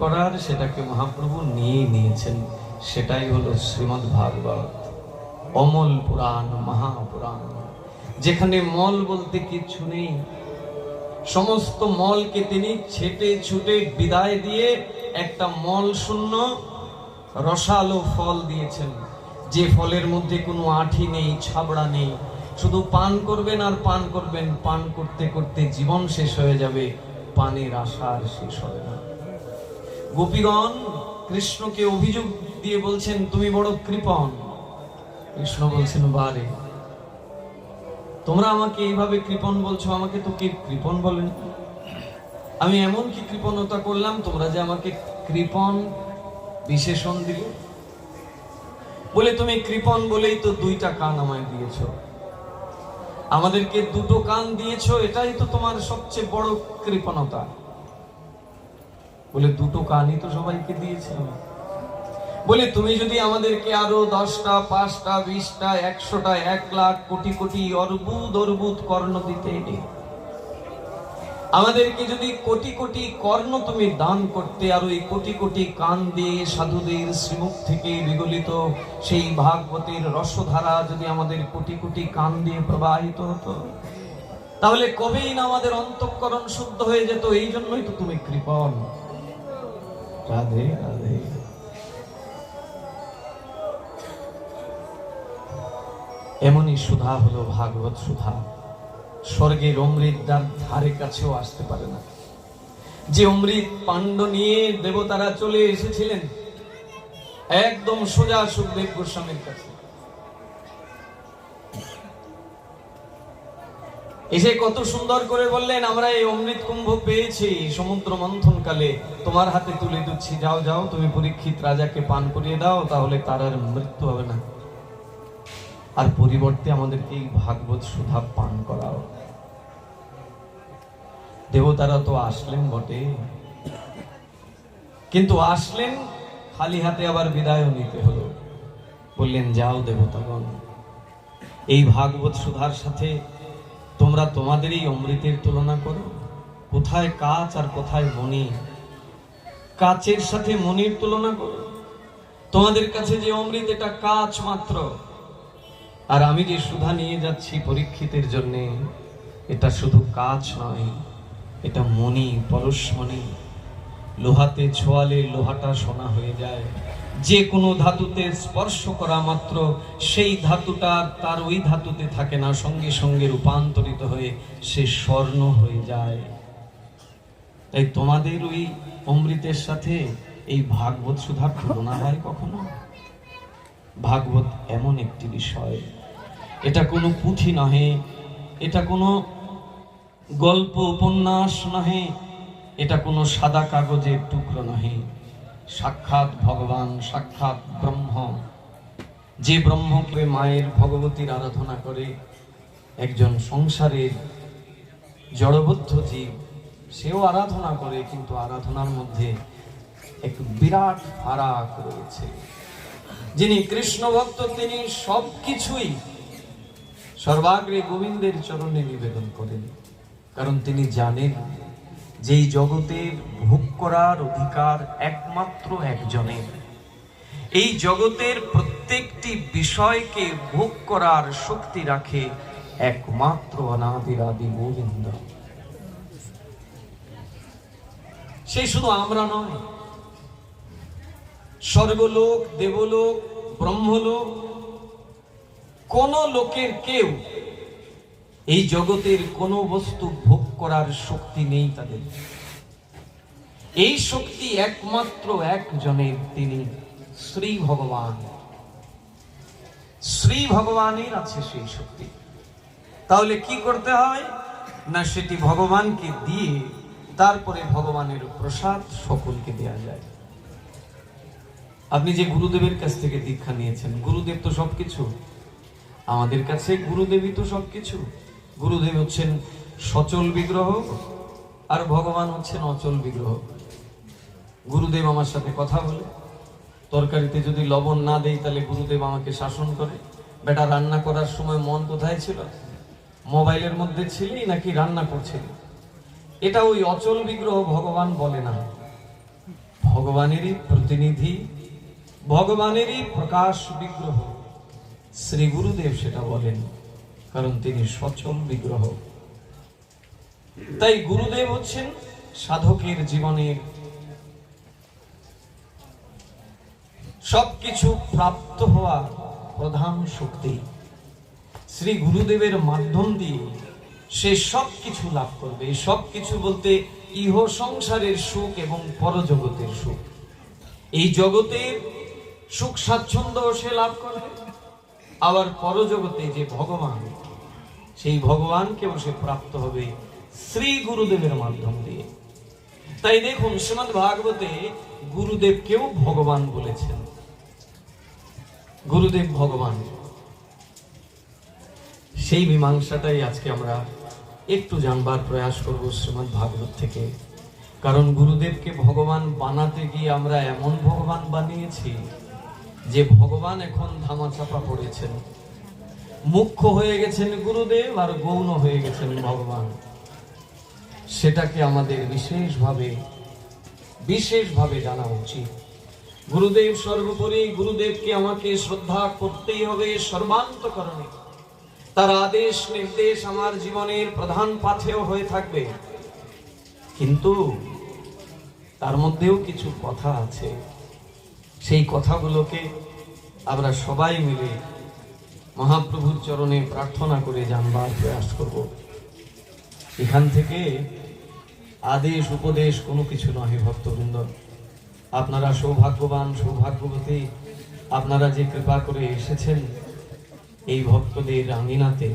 করার সেটাকে মহাপ্রভু নিয়ে নিয়েছেন। সেটাই হলো শ্রীমদ্ ভাগবত, অমল পুরাণ, মহাপুরাণ, যেখানে মল বলতে কিচ্ছু নেই। সমস্ত মলকে তিনি ছেটে ছুটে বিদায় দিয়ে একটা মল শূন্য রসালো ফল দিয়েছেন, যে ফলের মধ্যে কোনো আঠি নেই, ছাবড়া নেই। শুধু পান করবেন আর পান করবেন, পান করতে করতে জীবন শেষ হয়ে যাবে, পানের আশা আর শেষ হবে না। গোপীগণ কৃষ্ণকে অভিযোগ দিয়ে বলছেন, তুমি বড় কৃপণ। কৃষ্ণ বলছেন, বারে, তোমরা আমাকে এইভাবে কৃপণ বলছো, আমাকে তো কে কৃপণ বলেন? আমি এমন কি কৃপণতা করলাম তোমরা যে আমাকে কৃপণ বিশেষণ দিলে? বলে, তুমি কৃপণ বলেই তো দুইটা কান আমায় দিয়েছো, আমাদেরকে দুটো কান দিয়েছো, এটাই তো তোমার সবচেয়ে বড় কৃপণতা। বলে, দুটো কানই তো সবাইকে দিয়েছিলাম। বলে, তুমি যদি আমাদেরকে আরো 10টা, 5টা, 20টা, 100টা, 1 লাখ, কোটি কোটি অর্বুদ অর্বুদ কর্ণ দিতে, আমাদেরকে যদি কোটি কোটি কর্ণ তুমি দান করতে, আর ওই কোটি কোটি কান দিয়ে সাধুদের শ্রীমুখ থেকে বিগলিত সেই ভাগবতের রসধারা যদি আমাদের কোটি কোটি কান দিয়ে প্রবাহিত হতো, তাহলে কবেই না আমাদের অন্তঃকরণ শুদ্ধ হয়ে যেত। এই জন্যই তো তুমি কৃপণ। রাধে রাধে। এমনই সুধা হলো ভাগবত সুধা। স্বর্গের অমৃত যার ধারে কাছেও আসতে পারে না। যে অমৃত পাণ্ড নিয়ে দেবতারা চলে এসেছিলেন একদম সোজা সুখদেব গোস্বামীর কাছে, এসে কত সুন্দর করে বললেন, আমরা এই অমৃত কুম্ভ পেয়েছি সমুদ্র মন্থন কালে, তোমার হাতে তুলে দিচ্ছি, যাও যাও তুমি পরীক্ষিত রাজাকে পান করিয়ে দাও, তাহলে তার আর মৃত্যু হবে না, আর পরিবর্তে আমাদেরকে এই ভাগবত সুধা পান করাও। দেবতারা তো আসলেন বটে, কিন্তু আসলেন খালি হাতে, আবার বিদায় নিতে হলো। বললেন, যাও দেবতাগণ, এই ভাগবত সুধার সাথে তোমরা তোমাদের এই অমৃতের তুলনা করো। কোথায় কাঁচ আর কোথায় মণি? কাচের সাথে মণির তুলনা করো। তোমাদের কাছে যে অমৃত, এটা কাঁচ মাত্র, আর আমি যে সুধা নিয়ে যাচ্ছি পরীক্ষিতের জন্য, এটা শুধু কাঁচ নয়, এটা মণি, পরশমণি। লোহাতে ছোঁয়ালে লোহাটা সোনা হয়ে যায়। যে কোনো ধাতুতে স্পর্শ করা মাত্র সেই ধাতুটা তার ওই ধাতুতে থাকে না, সঙ্গে সঙ্গে রূপান্তরিত হয়ে সে স্বর্ণ হয়ে যায়। তাই তোমাদের ওই অমৃতের সাথে এই ভাগবত সুধার তুলনা হয় কখনো? ভাগবত এমন একটি বিষয়, এটা কোনো পুঁথি নহে, এটা কোনো গল্প উপন্যাস নহে, এটা কোনো সাদা কাগজের টুকরো নহে। সাক্ষাৎ ভগবান, সাক্ষাৎ ব্রহ্ম। যে ব্রহ্মকে মায়ের ভগবতীর আরাধনা করে একজন সংসারের জড়বদ্ধ জীব, সেও আরাধনা করে, কিন্তু আরাধনার মধ্যে এক বিরাট ফারাক রয়েছে। যিনি কৃষ্ণ ভক্ত, তিনি সবকিছুই সর্বাগ্রে গোবিন্দের চরণে নিবেদন করেন, কারণ তিনি জানেন যে এই জগতের ভোগ করার অধিকার একমাত্র একজনের। এই জগতের প্রত্যেকটি বিষয়কে ভোগ করার শক্তি রাখে একমাত্র অনাদিরাদি গোবিন্দ। সে শুধু আমরা নয়, স্বর্গলোক, দেবলোক, ব্রহ্মলোক, কোন লোকের কেউ এই জগতের কোন বস্তু ভোগ করার শক্তি নেই তাদের। এই শক্তি একমাত্র একজনের, তিনি শ্রী ভগবান। শ্রী ভগবানের আছে সেই শক্তি। তাহলে কি করতে হয় না, সেটি ভগবানকে দিয়ে তারপরে ভগবানের প্রসাদ সকলকে দেয়া যায়। আপনি যে গুরুদেবের কাছ থেকে দীক্ষা নিয়েছেন, গুরুদেব তো সবকিছু, আমাদের কাছে গুরুদেবই তো সবকিছু। গুরুদেব হচ্ছেন সচল বিগ্রহ, আর ভগবান হচ্ছেন অচল বিগ্রহ। গুরুদেব আমার সাথে কথা বলে, তরকারিতে যদি লবণ না দেই তাহলে গুরুদেব আমাকে শাসন করে। বেটা, রান্না করার সময় মন কোথায় ছিল? মোবাইলের মধ্যে ছিলি নাকি রান্না করছিলি? এটা ওই অচল বিগ্রহ ভগবান বলে না। ভগবানেরই প্রতিনিধি, ভগবানেরই প্রকাশ বিগ্রহ শ্রী গুরুদেব সেটা বলেন, কারণ তিনি সচল বিগ্রহ। তাই গুরুদেব হচ্ছেন সাধকের জীবনের সবকিছু প্রাপ্ত হওয়া প্রধান শক্তি। শ্রী গুরুদেবের মাধ্যম দিয়ে সে সবকিছু লাভ করবে। সবকিছু বলতে ইহ সংসারের সুখ এবং পরজগতের সুখ। এই জগতের সুখ স্বাচ্ছন্দ্য সে লাভ করবে, আবার পরজগতে যে ভগবান, সেই ভগবানকেও সে প্রাপ্ত হবে শ্রী গুরুদেবের মাধ্যম দিয়ে। তাই দেখুন শ্রীমদ্ ভাগবতে গুরুদেবকেও ভগবান বলেছেন। গুরুদেব ভগবান, সেই মীমাংসাটাই আজকে আমরা একটু জানবার প্রয়াস করব শ্রীমদ্ ভাগবত থেকে। কারণ গুরুদেবকে ভগবান বানাতে গিয়ে আমরা এমন ভগবান বানিয়েছি যে ভগবান এখন ধামাচাপা পড়েছেন। মুখ্য হয়ে গেছেন গুরুদেব আর গৌণ হয়ে গেছেন ভগবান। সেটাকে আমাদের বিশেষভাবে জানা উচিত। গুরুদেব সর্বোপরি, গুরুদেবকে আমাকে শ্রদ্ধা করতেই হবে সর্বান্তকরণে। তার আদেশ নির্দেশ আমার জীবনের প্রধান পাথেয় হয়ে থাকবে। কিন্তু তার মধ্যেও কিছু কথা আছে, সেই কথাগুলোকে আমরা সবাই মিলে মহাপ্রভুর চরণে প্রার্থনা করে জানবার প্রয়াস করব। এখান থেকে আদেশ উপদেশ কোনো কিছু নয় ভক্তবৃন্দ। আপনারা সৌভাগ্যবান, সৌভাগ্যবতী, আপনারা যে কৃপা করে এসেছেন এই ভক্তদের আঙিনাতে।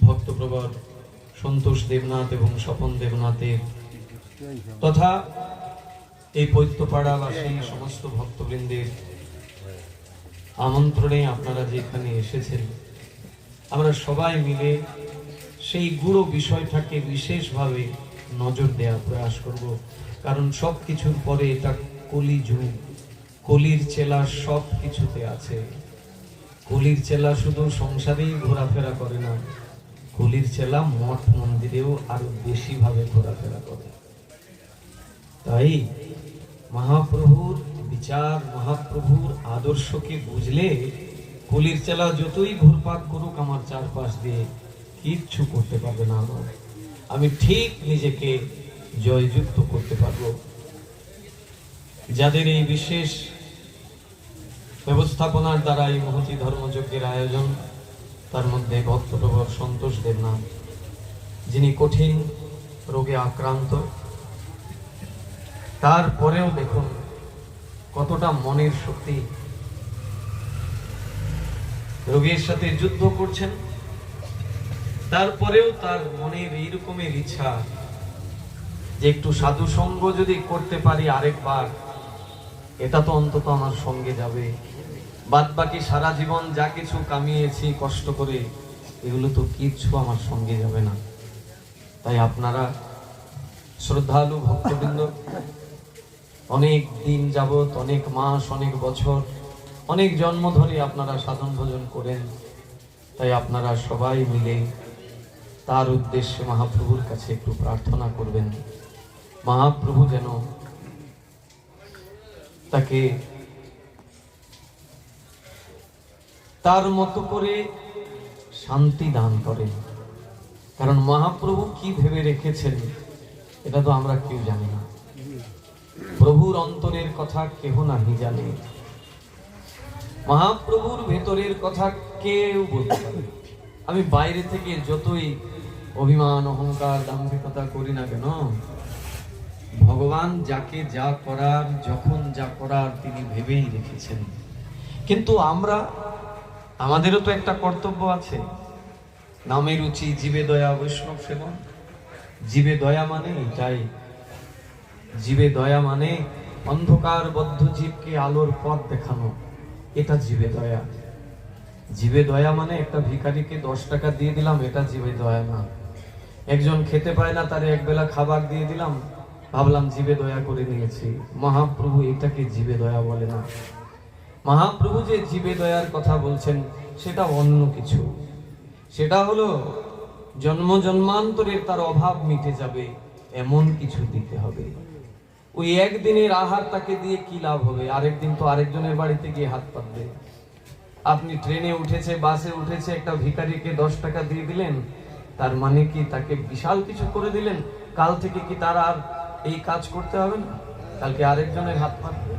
ভক্তপ্রবর সন্তোষ দেবনাথ এবং স্বপন দেবনাথের তথা এই পৈত্যপাড়াবাসী সমস্ত ভক্তবৃন্দের আমন্ত্রণে আপনারা যেখানে এসেছেন, আমরা সবাই মিলে সেই গুরু বিষয়টাকে বিশেষভাবে নজর দেওয়ার প্রয়াস করব। কারণ সব কিছুর পরে এটা কলিযুগ, কলির চেলা সব কিছুতে আছে। কলির চেলা শুধু সংসারেই ঘোরাফেরা করে না, কলির চেলা মঠ মন্দিরেও আরো বেশি ভাবে ঘোরাফেরা করে। তাই মহাপ্রভুর বিচার, মহাপ্রভুর আদর্শকে বুঝলে কলির চেলা যতই ঘুরপাক করুক আমার চারপাশ দিয়ে, কিচ্ছু করতে পারবে না। আমি ঠিক নিজেকে জয়যুক্ত করতে পারবো। যাদের এই বিশেষ ব্যবস্থাপনার দ্বারা এই মহতী ধর্মযজ্ঞের আয়োজন, তার মধ্যে ভক্তপ্রবর সন্তোষ দেবনাথ, যিনি কঠিন রোগে আক্রান্ত, তারপরেও দেখুন কতটা মনের শক্তি, রোগের সাথে যুদ্ধ করছেন। তারপরেও তার মনের এইরকমের ইচ্ছা যে একটু সাধু সঙ্গ যদি করতে পারি আরেকবার, এটা তো অন্তত আমার সঙ্গে যাবে। বাদ বাকি সারা জীবন যা কিছু কামিয়েছি কষ্ট করে, এগুলো তো কিচ্ছু আমার সঙ্গে যাবে না। তাই আপনারা শ্রদ্ধালু ভক্তবৃন্দ, অনেক দিন যাবত, অনেক মাস, অনেক বছর, অনেক জন্ম ধরে আপনারা সাধন ভোজন করেন। তাই আপনারা সবাই মিলে তার উদ্দেশ্যে মহাপ্রভুর কাছে একটু প্রার্থনা করবেন, মহাপ্রভু যেন তাকে তার মতো করে শান্তি দান করেন। কারণ মহাপ্রভু কি ভেবে রেখেছেন এটা তো আমরা কেউ জানি না। প্রভুর অন্তরের কথা কেহ নাহি জানে, মহাপ্রভুর ভেতরের কথা কেউ বলতে পারে। আমি বাইরে থেকে যতই অভিমান, অহংকার, দাম্ভিকতা করি না কেন, ভগবান যাকে যা করার, যখন যা করার তিনি ভেবেই রেখেছেন। কিন্তু আমাদেরও তো একটা কর্তব্য আছে। নামে রুচি, জীবে দয়া, বৈষ্ণব সেবন। জীবে দয়া মানে এটাই, জীবে দয়া মানে অন্ধকার বদ্ধ জীবকে আলোর পথ দেখানো, এটা জীবে দয়া। জীবে দয়া মানে একটা ভিখারিকে 10 টাকা দিয়ে দিলাম, এটা জীবে দয়া না। একজন খেতে পায় না, তারে একবেলা খাবার দিয়ে দিলাম, ভাবলাম জীবে দয়া করে নিয়েছি। মহাপ্রভু এটাকে জীবে দয়া বলে না। মহাপ্রভু যে জীবে দয়ার কথা বলছেন সেটা অন্য কিছু। সেটা হলো জন্ম জন্মান্তরের তার অভাব মিটে যাবে এমন কিছু দিতে হবে। ওই একদিনের আহার তাকে দিয়ে কি লাভ হবে? আরেকদিন তো আরেকজনের বাড়িতে গিয়ে হাত পাতবে। আপনি ট্রেনে উঠেছে, বাসে উঠেছে, একটা ভিখারিকে 10 টাকা দিয়ে দিলেন, তার মানে কি তাকে বিশাল কিছু করে দিলেন? কাল থেকে কি তার আর এই কাজ করতে হবে না? কালকে আরেকজনের হাত পাতবে।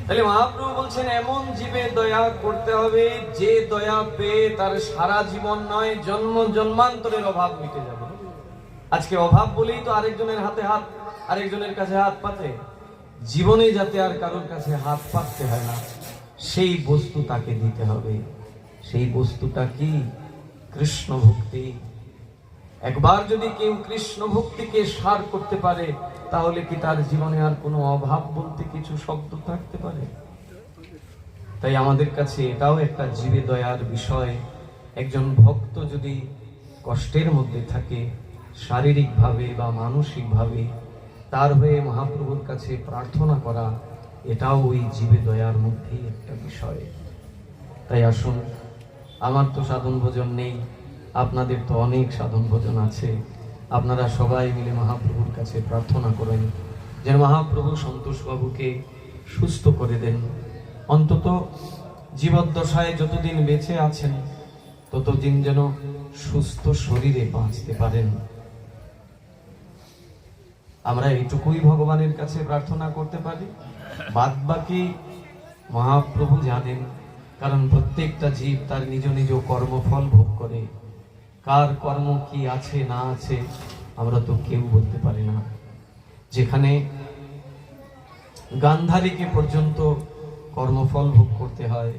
তাহলে মহাপ্রভু বলছেন এমন জীবে দয়া করতে হবে যে দয়া পেয়ে তার সারা জীবন নয়, জন্ম জন্মান্তরের অভাব মিটে যাবে। আজকে অভাব বলেই তো আরেকজনের হাতে হাত, আরেকজনের কাছে হাত পাতে। জীবনে যাতে আর কারোর কাছে হাত পাততে হয় না, সেই বস্তু তাকে দিতে হবে। সেই বস্তুটা কি? কৃষ্ণ ভক্তি। একবার যদি কেউ কৃষ্ণ ভক্তিকে সার করতে পারে, তাহলে কি তার জীবনে আর কোনো অভাব বলতে কিছু শব্দ থাকতে পারে? তাই আমাদের কাছে এটাও একটা জীবে দয়ার বিষয়। একজন ভক্ত যদি কষ্টের মধ্যে থাকে, শারীরিকভাবে বা মানসিকভাবে, তার হয়ে মহাপ্রভুর কাছে প্রার্থনা করা, এটাও ওই জীবে দয়ার মধ্যেই একটা বিষয়। তাই আসুন, আমার তো সাধন ভোজন নেই, আপনাদের তো অনেক সাধন ভোজন আছে। আপনারা সবাই মিলে মহাপ্রভুর কাছে প্রার্থনা করেন যেন মহাপ্রভু সন্তোষ বাবুকে সুস্থ করে দেন। অন্তত জীবদ্দশায় যতদিন বেঁচে আছেন ততদিন যেন সুস্থ শরীরে বাঁচতে পারেন। আমরা এইটুকুই ভগবানের কাছে প্রার্থনা করতে পারি। বাদ বাকি মহাপ্রভু জানেন, কারণ প্রত্যেকটা জীব তার নিজ নিজ কর্মফল ভোগ করে। কার কর্ম কি আছে না আছে আমরা তো কেউ বলতে পারি না। যেখানে গান্ধারীকে পর্যন্ত কর্মফল ভোগ করতে হয়,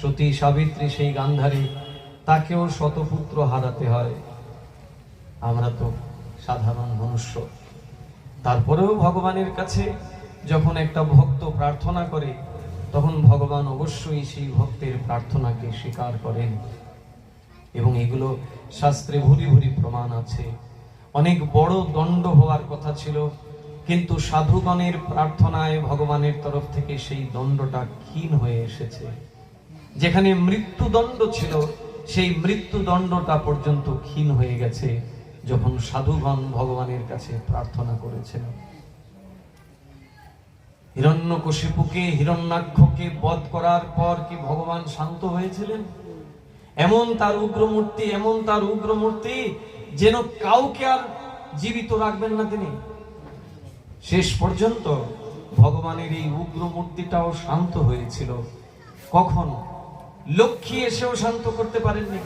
সতী সাবিত্রী সেই গান্ধারী, তাকেও শতপুত্র হারাতে হয়। আমরা তো সাধারণ মনুষ্য। তারপরেও ভগবানের কাছে যখন একটা ভক্ত প্রার্থনা করে, তখন ভগবান অবশ্যই সেই ভক্তের প্রার্থনাকে স্বীকার করেন। এবং এগুলো শাস্ত্রে ভুরি ভুরি প্রমাণ আছে। অনেক বড় দণ্ড হওয়ার কথা ছিল, কিন্তু সাধুগণের প্রার্থনায় ভগবানের তরফ থেকে সেই দণ্ডটা ক্ষীণ হয়ে এসেছে। যেখানে মৃত্যুদণ্ড ছিল, সেই মৃত্যুদণ্ডটা পর্যন্ত ক্ষীণ হয়ে গেছে যখন সাধুগণ ভগবানের কাছে প্রার্থনা করেছেন। হিরণ্যকশিপুকে, হিরণ্যাক্ষকে বধ করার পর কি ভগবান শান্ত হয়েছিলেন? এমন তার উগ্রমূর্তি, এমন তার উগ্রমূর্তি যেন কাউকে আর জীবিত রাখবেন না তিনি। শেষ পর্যন্ত ভগবানের এই উগ্রমূর্তিটাও শান্ত হয়েছিল। কখন? লক্ষ্মী এসেও শান্ত করতে পারেননি।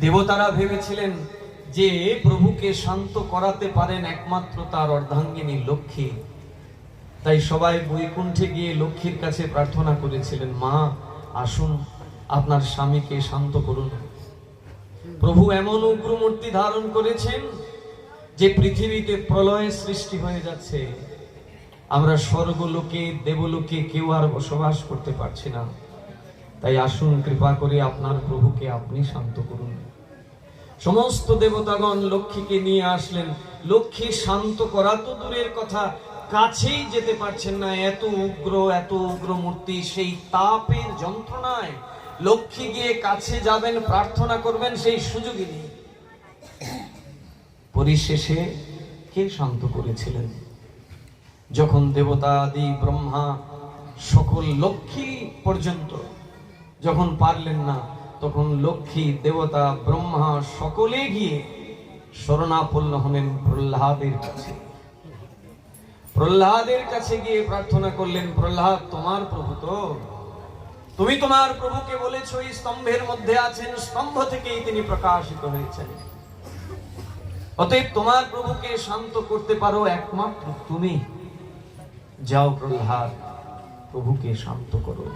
দেবতারা ভেবেছিলেন যে প্রভুকে শান্ত করাতে পারেন একমাত্র তার অর্ধাঙ্গিনী লক্ষ্মী। তাই সবাই বৈকুণ্ঠে গিয়ে লক্ষ্মীর কাছে প্রার্থনা করেছিলেন, মা আসুন, আপনার স্বামীকে শান্ত করুন। প্রভু এমন উগ্রমূর্তি ধারণ করেছেন যে পৃথিবীতে প্রলয়ের সৃষ্টি হয়ে যাচ্ছে। আমরা স্বর্গলোকে, দেবলোকে কেউ আর বসবাস করতে পারছি না। তাই আসুন, কৃপা করে আপনার প্রভুকে আপনি শান্ত করুন। সমস্ত দেবতাগণ লক্ষ্মীকে নিয়ে আসলেন। লক্ষ্মী শান্ত করা তো দূরের কথা, কাছেই যেতে পারছেন না। এত উগ্র মূর্তি, সেই তাপের যন্ত্রণায় লক্ষ্মী গিয়ে কাছে যাবেন, প্রার্থনা করবেন, সেই সুযোগই নেই। পরিশেষে কে শান্ত করেছিলেন? যখন দেবতা আদি ব্রহ্মা সকল, লক্ষ্মী পর্যন্ত যখন পারলেন না, তখন লক্ষ্মী, দেবতা, ব্রহ্মা সকলে গিয়ে শরণাপন্ন হলেন প্রহ্লাদের কাছে। প্রহ্লাদের কাছে গিয়ে প্রার্থনা করলেন, প্রহ্লাদ তোমার প্রভু তো, তুমি তোমার প্রভুকে বলেছো এই স্তম্ভের মধ্যে আছেন, স্তম্ভ থেকেই তিনি প্রকাশিত হয়েছেন। অতএব তোমার প্রভুকে শান্ত করতে পারো একমাত্র তুমি। যাও প্রহ্লাদ, প্রভুকে শান্ত করো।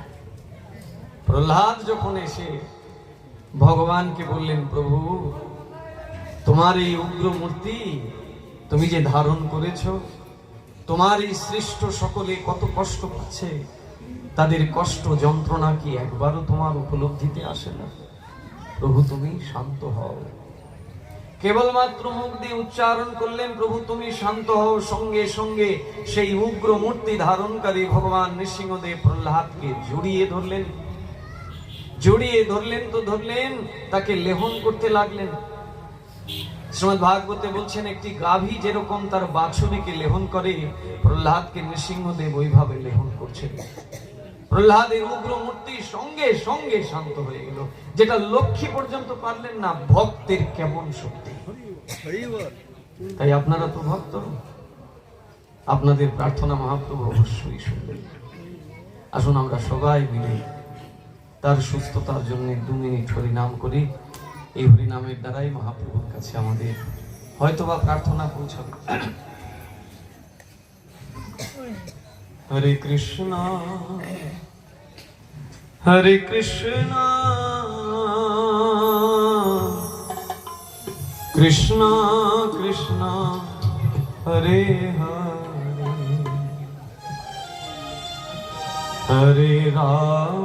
প্রহ্লাদ যখন এসে ভগবানকে বললেন, প্রভু তোমার এই উগ্র মূর্তি তুমি যে ধারণ করেছো, তোমার এই সৃষ্ট সকলে কত কষ্ট পাচ্ছে, তাদের কষ্ট যন্ত্রণা কি একবারও তোমার উপলব্ধিতে আসে না? প্রভু তুমি শান্ত হও। কেবলমাত্র মুখ দিয়ে উচ্চারণ করলেন, প্রভু তুমি শান্ত হও, সঙ্গে সঙ্গে সেই উগ্র মূর্তি ধারণকারী ভগবান নৃসিংহদেব প্রহ্লাদকে জড়িয়ে ধরলেন। জড়িয়ে ধরলেন তো ধরলেন, তাকে লেহন করতে লাগলেন। শ্রীমদ্ ভাগবতে বলছেন একটি গাভী যেরকম তার বাছুরীকে লেহন করে, প্রহ্লাদকে নৃসিংহদেব ওইভাবে লেহন করছেন। প্রহ্লাদের উগ্র মূর্তি সঙ্গে সঙ্গে শান্ত হয়ে গেল। যেটা লক্ষ্মী পর্যন্ত পারলেন না, ভক্তের কেমন শক্তি। তাই আপনারা তো ভক্ত, আপনাদের প্রার্থনা মহাপ্রভু অবশ্যই শুনবেন। আসুন আমরা সবাই মিলে তার সুস্থতার জন্য 2 মিনিট হরিনাম করি। এই হরিনামের দ্বারাই মহাপ্রভুর কাছে আমাদের হয়তোবা প্রার্থনা পৌঁছাবে। হরে কৃষ্ণ হরে কৃষ্ণ কৃষ্ণ কৃষ্ণ হরে হরে, হরে রাম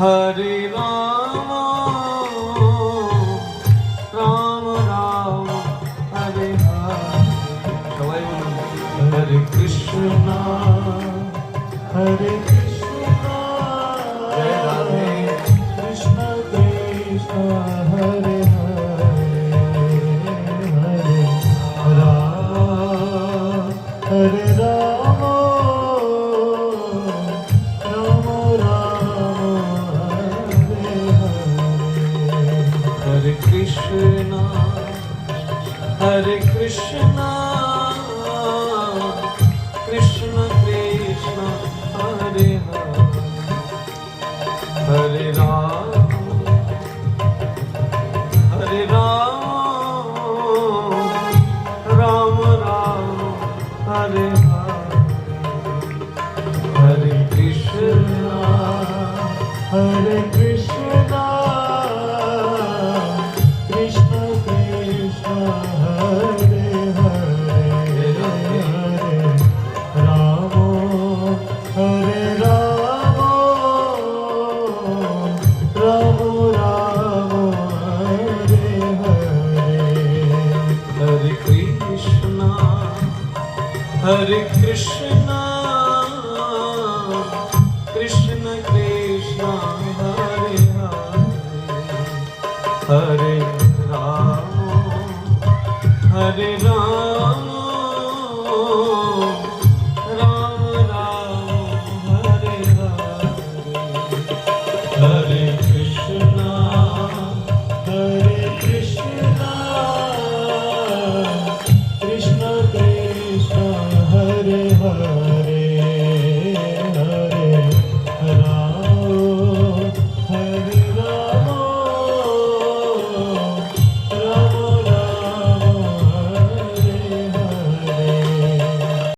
হরে রাম রাম রাম হরে হরে। সবাই বলুন হরে কৃষ্ণ হরে কৃষ্ণ জয় রাধে কৃষ্ণ কৃষ্ণ হরে হরে, হরে রাম হরে রাম রাম রাম হরে হরে, হরে কৃষ্ণ হরে কৃষ্ণ কৃষ্ণ কৃষ্ণ হরে হরে, হরে রাম হরে রাম রাম রাম হরে হরে, হরে কৃষ্ণ হরে কৃষ্ণ কৃষ্ণ কৃষ্ণ হরে হরে, হরে রাম হরে রাম রাম রাম হরে হরে, হরে কৃষ্ণ হরে কৃষ্ণ কৃষ্ণ কৃষ্ণ হরে হরে, হরে রাম হরে রাম